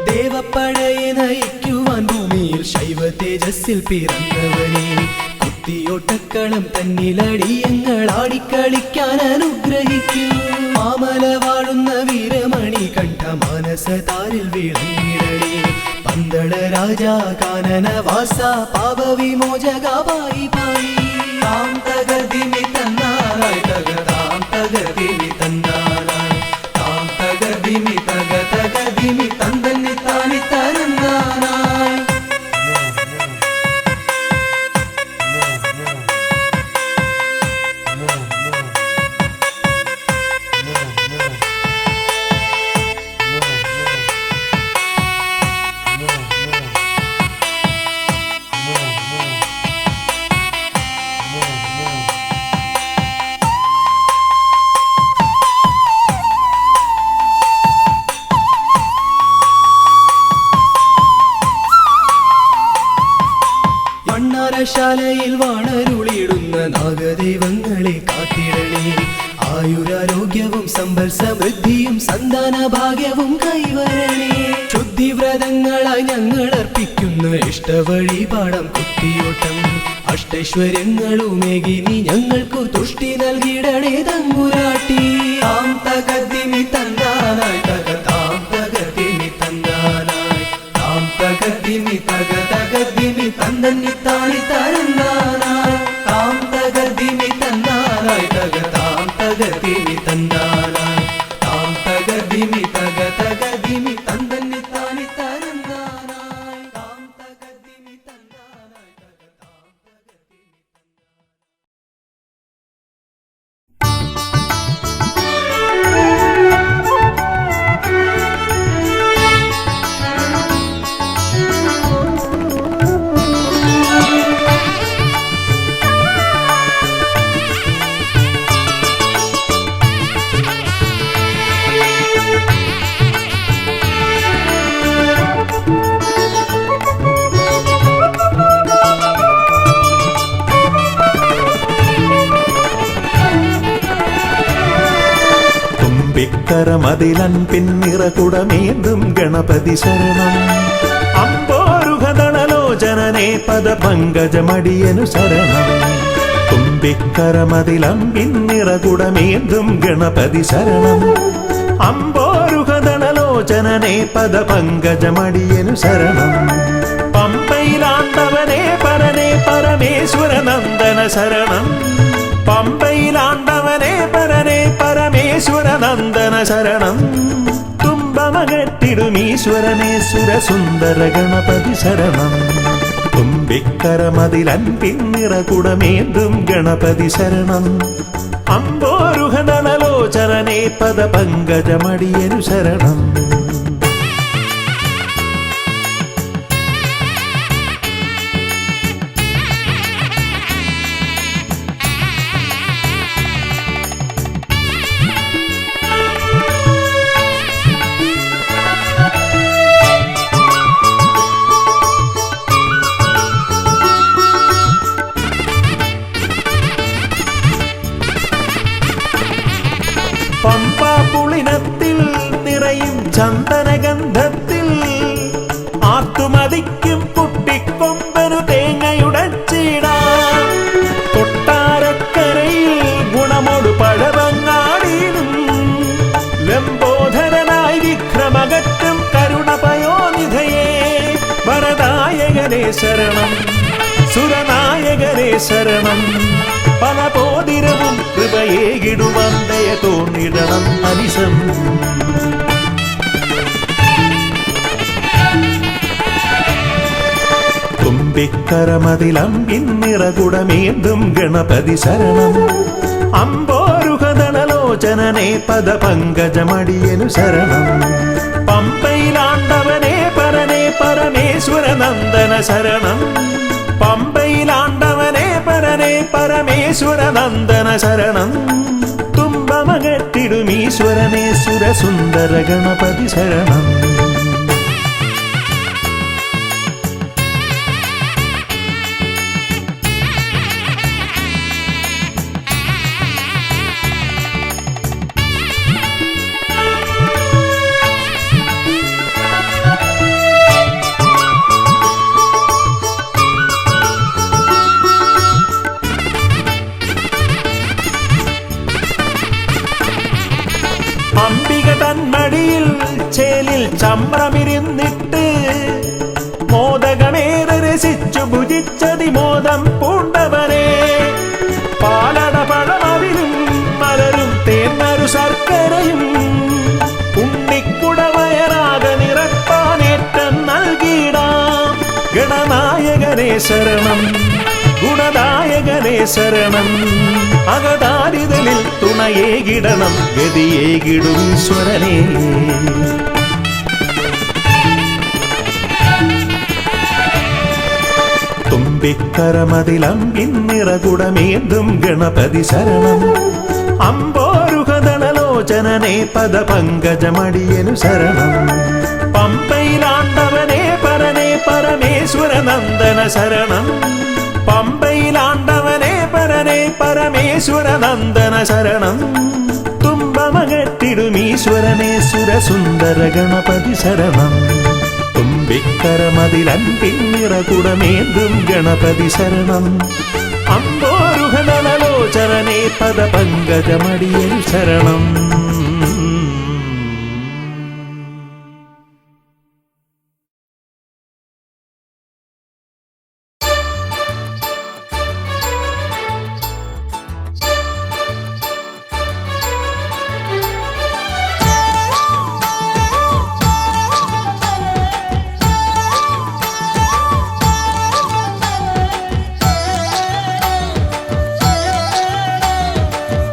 ദേവപ്പടയെ നയിക്കുവാൻ ഭൂമിയിൽ ശൈവ തേജസ്സിൽ പിറന്നവനെ കുത്തിയോട്ടക്കളം തന്നിലടിയങ്ങൾ ആടിക്കളിക്കാൻ അനുഗ്രഹിക്കൂ മാമല വാഴുന്ന വീരമണി കണ്ഠ മാനസതാരിൽ വിളങ്ങിടണേ പന്തള രാജാ കാനന വാസ പാപവിമോചക പായി പായി താം തകതിമി തന്നാരായ് തകതാം തകതിമി തന്നാരായ് താം തകതിമി തന്തന്നി താനി തരന്നാരായ് മണ്ണാരശാലയിൽ വാണരുളിയിടുന്ന നാഗദൈവങ്ങളെ കാത്തിടണേ ആയുരാരോഗ്യവും സമ്പൽ സമൃദ്ധിയും സന്താന ഭാഗ്യവും കൈവരണേ ശുദ്ധിവ്രതങ്ങളായി ഞങ്ങൾ അർപ്പിക്കുന്ന ഇഷ്ടവഴിപാടം കുത്തിയോട്ടം അഷ്ടൈശ്വര്യങ്ങളുമേകി നീ ഞങ്ങൾക്കു തുഷ്ടി നൽകിടണേ തമ്പുരാട്ടി താം തകതിമി തന്നാരായ് തകതാം തകതിമി തന്നാരായ് താം തകതിമി തന്തന്നി താനി തരന്നാരായ് താം തകതിമി തന്നാരായ് തകതാം തകതിമി തന്നാരായ് താം തകതിമി തന്തന്നി താനി തരന്നാരായ് താം തകതിമി തന്നാരായ് തകതാം തകതിമി തുമ്പിക്കരമതിലൻ പിന്നിറകുടമേന്തും ഗണപതി ശരണം അമ്പോരുഹദളലോചനനേ പദപങ്കജമടിയനു ശരണം തുമ്പിക്കരമതിലൻ പിന്നിറകുടമേന്തും ഗണപതി ശരണം അമ്പോരുഹദളലോചനനേ പദപങ്കജമടിയനു ശരണം പമ്പയിലാണ്ടവനേ പരനേ പരമേശ്വരനന്ദന ശരണം പമ്പയിലാണ്ടവനേ പരനേ പരമേശ്വരനന്ദന ശരണം തുമ്പമകട്ടിടുമീശ്വരനേ സുരസുന്ദര ഗണപതി ശരണം തുമ്പിക്കരമതിലൻ പിന്നിറകുടമേന്തും ഗണപതി ശരണം അമ്പോരുഹദളലോചനനേ പദപങ്കജമടിയനു ശരണം പമ്പാപുളിനത്തിൽ നിറയും ചന്ദനഗന്ധത്തിൽ ആത്തുമതിക്കും കുട്ടിക്കൊമ്പനു തേങ്ങയുടച്ചിടാം കൊട്ടാരക്കരയിൽ ഗുണമോട് പഴവങ്ങാടിയിലും ലംബോധരനായി വിക്രമകറ്റും കരുണപയോനിധയേ വരദായകനേ ശരണം സുരനായകനേ ശരണം പല പോതിരവും കൃപയേകിടുവന്തയ തോന്നിടണം അനിശം. തുമ്പിക്കരമതിലമ്പിന്നിറകുടമേന്തും ഗണപതി ശരണം. അമ്പോരുഹദളലോചനനെ പദ പങ്കജമടിയനു ശരണം. പമ്പയിലാണ്ടവനെ പരനെ പരമേശ്വര നന്ദന ശരണം. പമ്പയിലാണ്ടവനെ പരനെ പരമേശ്വര നന്ദന ശരണം. തുമ്പമകറ്റിടുമീശ്വരനെ സുരസുന്ദര ഗണപതി ശരണം. അംബിക തന്മടിയിൽ ചേലിൽ ചമ്രമിരുന്നിട്ട് മോദകമേറെ രസിച്ചു ഭുജിച്ചതിമോദം പൂണ്ടവനെ. പാലട പഴമതിലും മലരും തേന്നരു ശർക്കരയും ഉണ്ണിക്കുടവയറാക നിറപ്പാനേറ്റം നൽകിയിടാം. ഗണനായകനെ ശരണം, ഗുണദായകനെ ശരണം. അകതാരിതലിൽ തുണയേകിടണം ഗതിയേകിടും ഈശ്വരനെ. തുമ്പിക്കരമതിലമ്പിന്നിറകുടമേന്തും ഗണപതി ശരണം. അമ്പോരുഹദളലോചനനെ പദ പങ്കജമടിയനു ശരണം. പമ്പയിലാണ്ടവനെ പരനെ പരമേശ്വര നന്ദന ശരണം. പമ്പയിലാണ്ടവനെ പരനെ പരമേശ്വര നന്ദന ശരണം. തുമ്പമകറ്റിടുമീശ്വരനെ സുരസുന്ദര ഗണപതി ശരണം. തുമ്പിക്കരമതിലൻപിന്നിറകുടമേന്തും ഗണപതി ശരണം. അമ്പോരുഹദളലോചനനെ പദ പങ്കജമടിയനു ശരണം.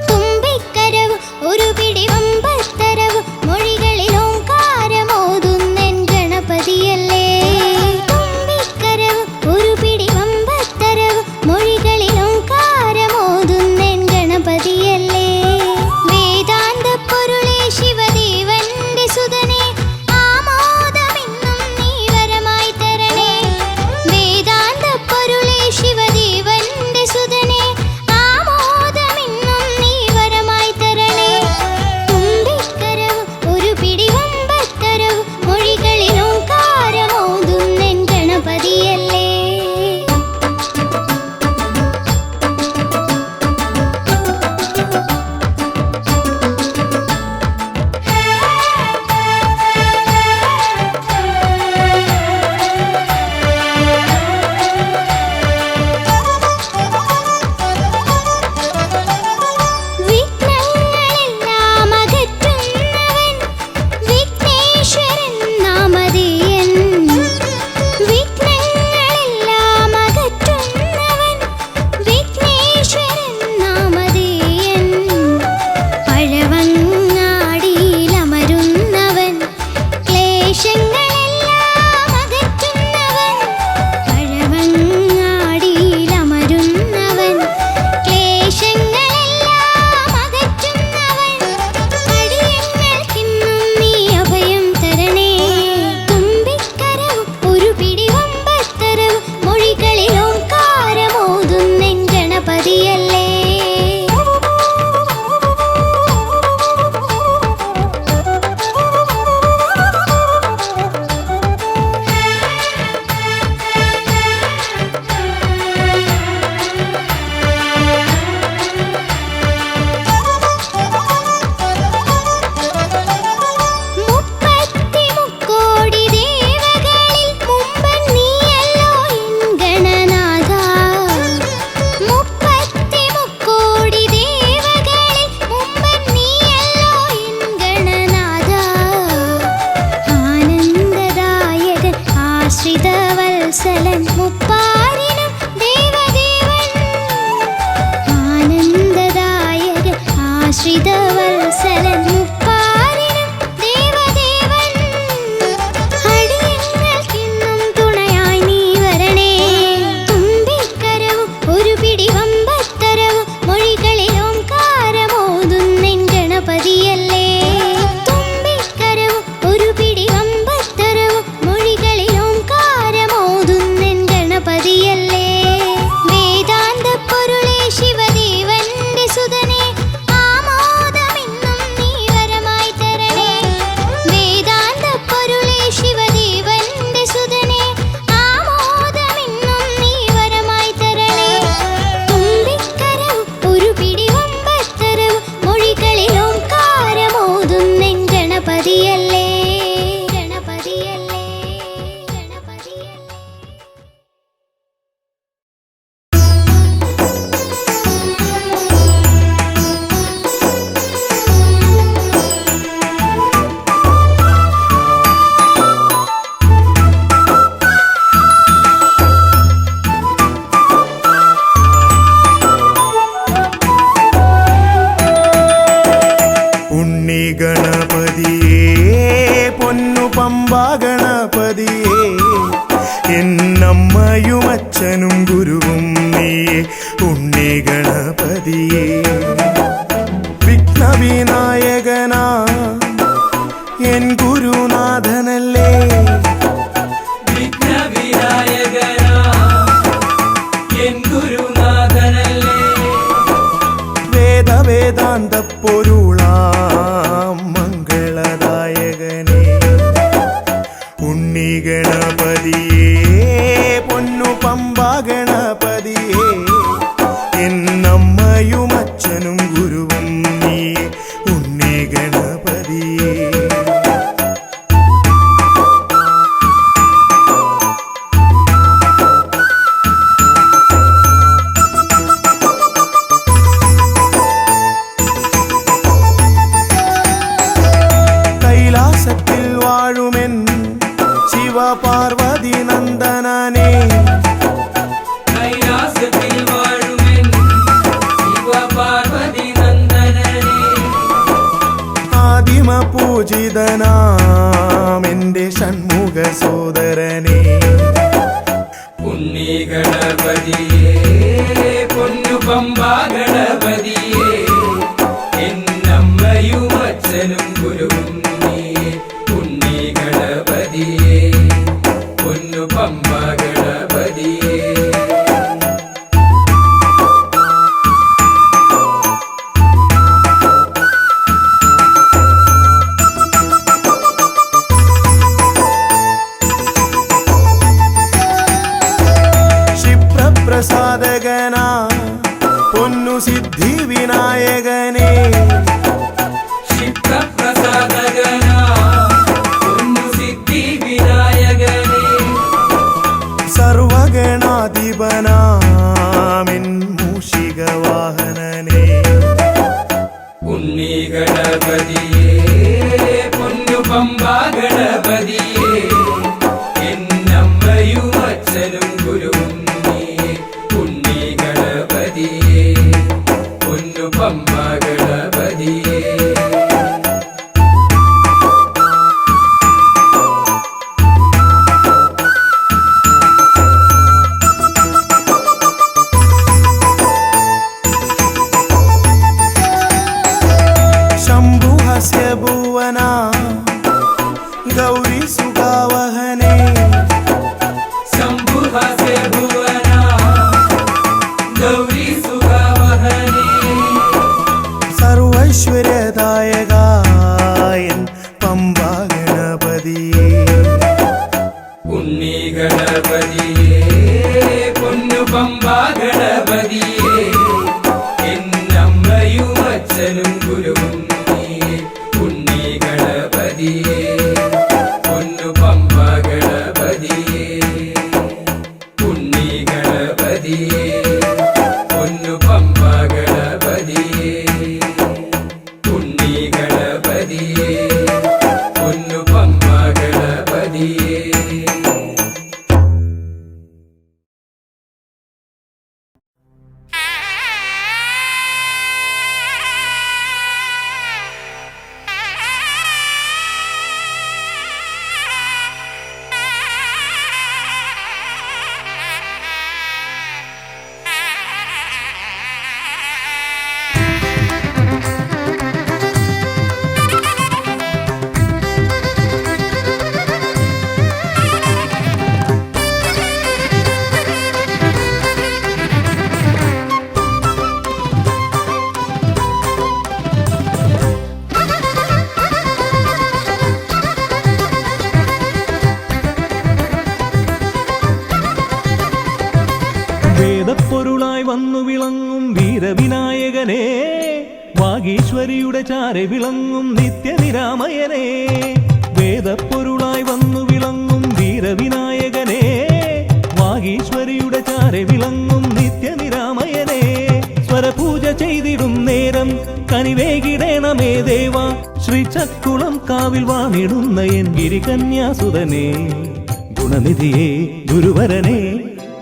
തുമ്പിക്കരവ് ഒരു പമ്പാ ഗണപതിയേ എന്നമ്മയും അച്ഛനും ഗുരുവും നീയേ ഉണ്ണി ഗണപതിയേ വിഘ്നവിനായകനാ എൻ ഗുരുനാഥനല്ലേ വിഘ്നവിനായകനാ എൻ ഗുരുനാഥനല്ലേ വേദാന്ത പൊരുളാം മംഗളദായകനേ ഉണ്ണി ഗണപതിയേ പൊന്നു പമ്പാ ഗണപതിയേ എന്നമ്മയും അച്ഛനും ഗുരുവും നീയേ ഉണ്ണി ഗണപതിയേ കൈലാസത്തിൽ വാഴുമെൻ ശിവപാർവതി നന്ദനനേ കൈലാസത്തിൽ വാഴുമെൻ ശിവപാർവതി നന്ദനനേ ആദിമ പൂജിതനാം എന്റെ ഷൺമുഖ സോദരനേ ഉണ്ണി ഗണപതിയേ പൊന്നു പമ്പാ ഗണപതിയേ എന്നമ്മയും അച്ഛനും ഗുരുവും നീയേ ഉണ്ണി ഗണപതിയേ പൊന്നു പമ്പാ ഗണപതിയേ ക്ഷിപ്രപ്രസാദകനാ പൊന്നു സിദ്ധി വിനായകനേ ക്ഷിപ്രപ്രസാദകനാ പൊന്നു സിദ്ധി വിനായകനേ സർവഗണാധിപനാമിൻ മൂഷിക വാഹനനേ ഉണ്ണി ഗണപതിയേ പൊന്നു പമ്പാ ഗണപതിയേ എന്നമ്മയും അച്ഛനും ഗുരുവും നീയേ ഉണ്ണി ഗണപതിയേ പൊന്നു പമ്പാ ഗണപതിയേ ശംഭുഹസ്യ ഭുവനാ ഗൗരി സുഖാവഹനേ ശംഭുഹാസ്യ ഭുവനാ ഗൗരി സുഖാവഹനേ സർവൈശ്വര്യദായകായൻ പമ്പാ ഗണപതിയേ ഉണ്ണി ഗണപതിയേ പൊന്നു പമ്പാ ഗണപതിയേ എന്നമ്മയും അച്ഛനും ഗുരുവും നീയേ ഉണ്ണി ഗണപതിയേ പൊന്നു പമ്പാ ഗണപതിയേ ഉണ്ണി ഗണപതിയേ പൊന്നു പമ്പാ ഗണപതിയേ ഉണ്ണി ഗണപതിയേ പൊന്നു പമ്പാ ഗണപതിയേ വേദപ്പൊരുളായി വന്നു വിളങ്ങും വീരവിനായകനെ വാഗീശ്വരിയുടെ ചാരെ വിളങ്ങും നിത്യനിരാമയനെ വേദപ്പൊരുളായി വന്നു വിളങ്ങും വീരവിനായകനെ വാഗീശ്വരിയുടെ ചാരെ വിളങ്ങും നിത്യനിരാമയനെ സ്വരപൂജ ചെയ്തിടും നേരം കനിവേകിടേണമേ ദേവ ശ്രീചക്കുളം കാവിൽ വാണിടുന്ന എൻ ഗിരികന്യാസുതനെ ഗുണനിധിയെ ഗുരുവരനെ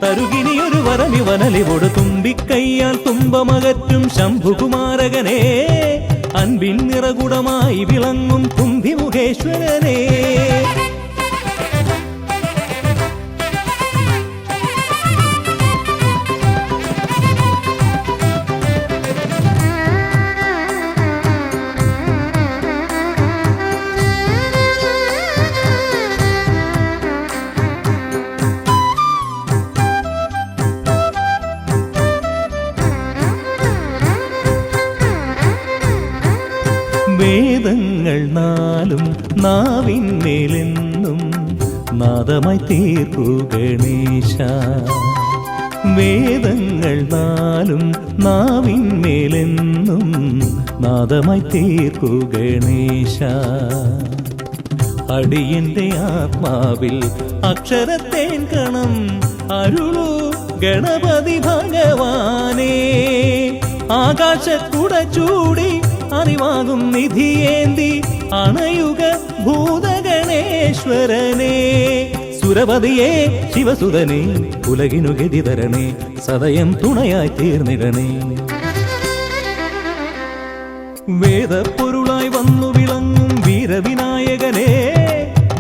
തരുകിനിയൊരു വരമിവനലിവൊടു തുമ്പിക്കയ്യാൽ തുമ്പമകറ്റും ശംഭുകുമാരകനെ അൻപിൻ നിറകുടമായി വിളങ്ങും കുംഭിമുഖേശ്വരനെ നാദമായി തീർക്കൂ ഗണേശ. വേദങ്ങൾ നാലും നാവിന്മേലെന്നും നാദമായി തീർക്കൂ ഗണേശ. അടിയന്റെ ആത്മാവിൽ അക്ഷരത്തേൻ കണം അരുളൂ ഗണപതി ഭഗവാനേ. ആകാശക്കുട ചൂടി അറിവാകും നിധിയേന്തി അണയുക ഭൂതഗണേശ്വരനെ. സുരപതിയെ ശിവസുതനെ ഉലകിനു ഗതി തരണേ, സദയം തുണയായി തീർന്നിടണേ. വേദപ്പൊരുളായി വന്നു വിളങ്ങും വീരവിനായകനെ,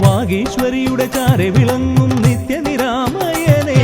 വാഗീശ്വരിയുടെ ചാരെ വിളങ്ങും നിത്യനിരാമയനെ.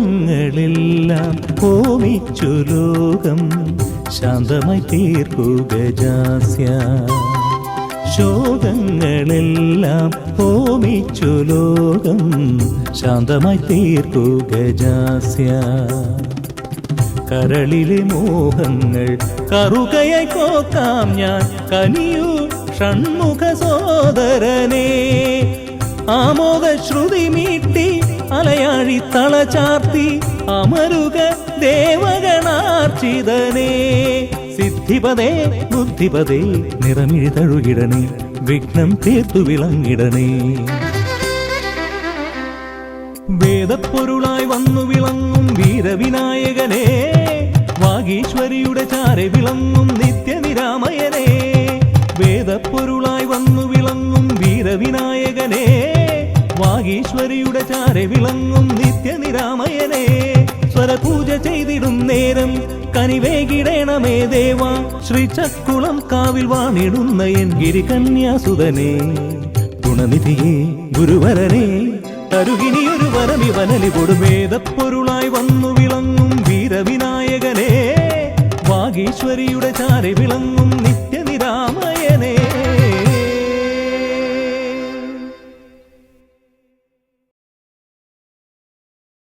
ശോകങ്ങളെല്ലാം ഹോമിച്ചു ലോകം ശാന്തമായി തീർക്കൂ ഗജാസ്യ. ശോകങ്ങളെല്ലാം ഹോമിച്ചു ലോകം ശാന്തമായി തീർക്കൂ ഗജാസ്യ. കരളിലെ മോഹങ്ങൾ കറുകയായി കോക്കാം ഞാൻ, കനിയൂ ഷൺമുഖ സോദരനെ. ആമോദ ശ്രുതി മീട്ടി അലയാഴി തളചാർത്തി അമരുക ദേവഗണാർച്ചിതനേ. സിദ്ധിപദേ ബുദ്ധിപദേ നിറമിഴി തഴുകിടണേ, വിഘ്നം തീർത്തു വിളങ്ങിടണേ. വേദപ്പൊരുളായി വന്നു വിളങ്ങും വീരവിനായകനെ, വാഗീശ്വരിയുടെ ചാരെ വിളങ്ങും നിത്യനിരാമയനെ. വേദപ്പൊരുളായി വന്നു വിളങ്ങും വീരവിനായകനെ, വാഗീശ്വരിയുടെ ചാരെ വിളങ്ങും നിത്യനിരാമയനെ. സ്വരപൂജ ചെയ്തിടും നേരം കനിവേകിടേണമേ ദേവ. ശ്രീചക്കുളം കാവിൽ വാണിടുന്ന എൻ ഗിരികന്യാസുതനെ, ഗുണനിധിയെ ഗുരുവരനെ തരുകിനിയൊരു വരമിവനലി കൊടുമേദപ്പൊരുളായി വന്നു വിളങ്ങും വീരവിനായകനെ, വാഗീശ്വരിയുടെ ചാരെ വിളങ്ങും